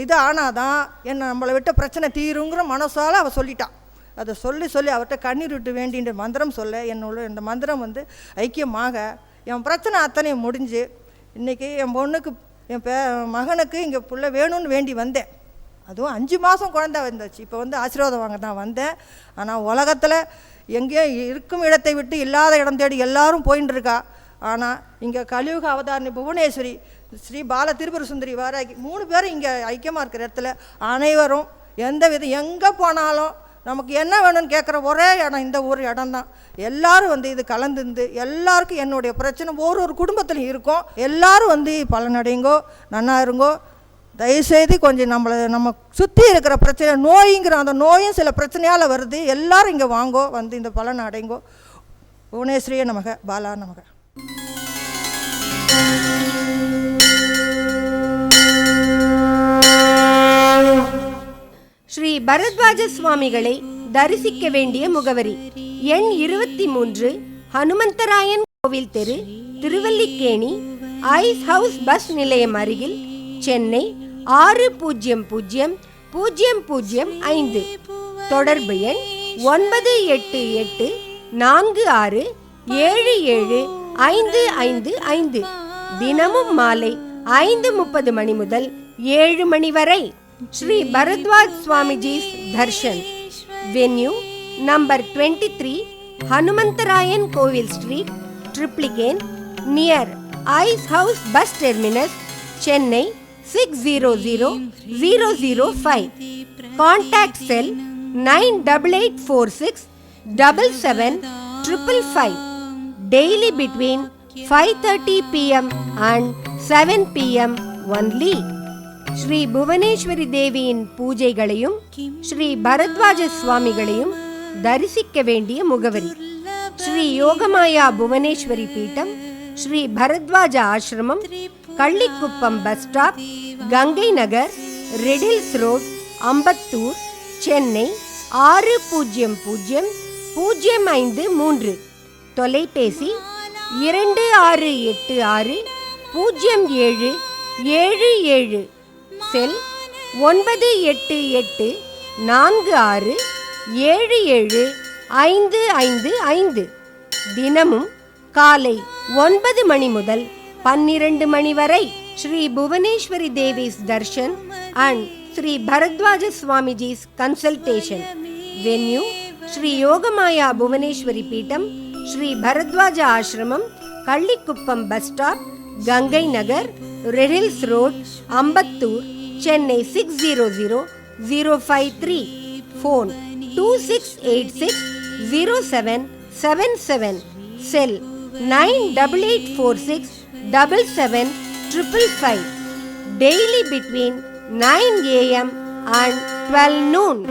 இது ஆனாதான் என்னை நம்மளை விட்ட பிரச்சனை தீருங்கிற மனசால் அவள் சொல்லிட்டான். அதை சொல்லி அவர்கிட்ட கண்ணீர் விட்டு வேண்டின்ற மந்திரம் சொல்ல என்னோட இந்த மந்திரம் வந்து ஐக்கியமாக என் பிரச்சனை அத்தனையும் முடிஞ்சு இன்றைக்கி என் பொண்ணுக்கு என் மகனுக்கு இங்கே புள்ள வேணும்னு வேண்டி வந்தேன். அதுவும் 5 மாதம் குழந்தை வந்துச்சு. இப்போ வந்து ஆசீர்வாதம் வாங்க தான் வந்தேன். ஆனால் உலகத்தில் எங்கேயோ இருக்கும் இடத்தை விட்டு இல்லாத இடம் தேடி எல்லாரும் போயின்னு இருக்கா. ஆனால் இங்கே கலியுக அவதாரணி புவனேஸ்வரி ஸ்ரீ பால திருப்புர சுந்தரி வாராகி 3 பேரும் இங்கே ஐக்கியமாக இருக்கிற இடத்துல அனைவரும் எந்த விதம் எங்கே போனாலும் நமக்கு என்ன வேணும்னு கேட்குற ஒரே இடம் இந்த ஒரு இடம் தான். எல்லோரும் வந்து இது கலந்துருந்து எல்லாருக்கும் என்னுடைய பிரச்சனை ஒரு குடும்பத்துலையும் இருக்கும். எல்லோரும் வந்து பலனடைங்கோ, நன்னா இருங்கோ. தயவுசெய்து கொஞ்சம் நம்ம சுற்றி இருக்கிற பிரச்சனை நோய்ங்கிற அந்த நோயும் சில பிரச்சனையால் வருது. எல்லோரும் இங்கே வாங்கோ, வந்து இந்த பலன் அடைங்கோ. புவனேஸ்வரியே நமக, பாலா நமக. ஸ்ரீ பரத்வாஜ சுவாமிகளை தரிசிக்க வேண்டிய முகவரி: எண் 23, ஹனுமந்தராயன் கோவில் தெரு, திருவல்லிக்கேணி, ஐஸ் ஹவுஸ் பஸ் நிலையம் அருகில், சென்னை 600005. தொடர்பு எண் 9884677555. தினமும் மாலை 5:30 மணி முதல் 7 மணி வரை. Shri Bharadwaj Swamiji's darshan. Venue number 23, Hanumantharayan Koil street, Triplicane, near ice house bus terminus, Chennai 600005. Contact cell 9884677555. Daily between 5:30 p.m. and 7 p.m. only. Shri Bhuvaneswari தேவியின் பூஜைகளையும் ஸ்ரீ பரத்வாஜ சுவாமிகளையும் தரிசிக்க வேண்டிய முகவரி: Sri Yogamaya Bhuvaneshwari Peetam, Shri Bharadwaja Ashramam, Kallikuppam bus stop, Gangai Nagar, Redhills road, Ambattur, Chennai 600053. தொலைபேசி 26860777. செல் 9848467755. தினமும் காலை 9 மணி முதல் 12 மணி வரை. Shri Bhuvaneshwari Devi's darshan and Shri Bharadwaja Swamiji's consultation. Venue Shri Yogamaya Bhuvaneshwari Peetam, Shri Bharadwaja Ashramam, Kallikuppam bus stop, Gangai Nagar, Redhills road, Ambattur, Chennai 600053. Phone 26860777. Cell 9846777555. Daily between 9 a.m. and 12 noon.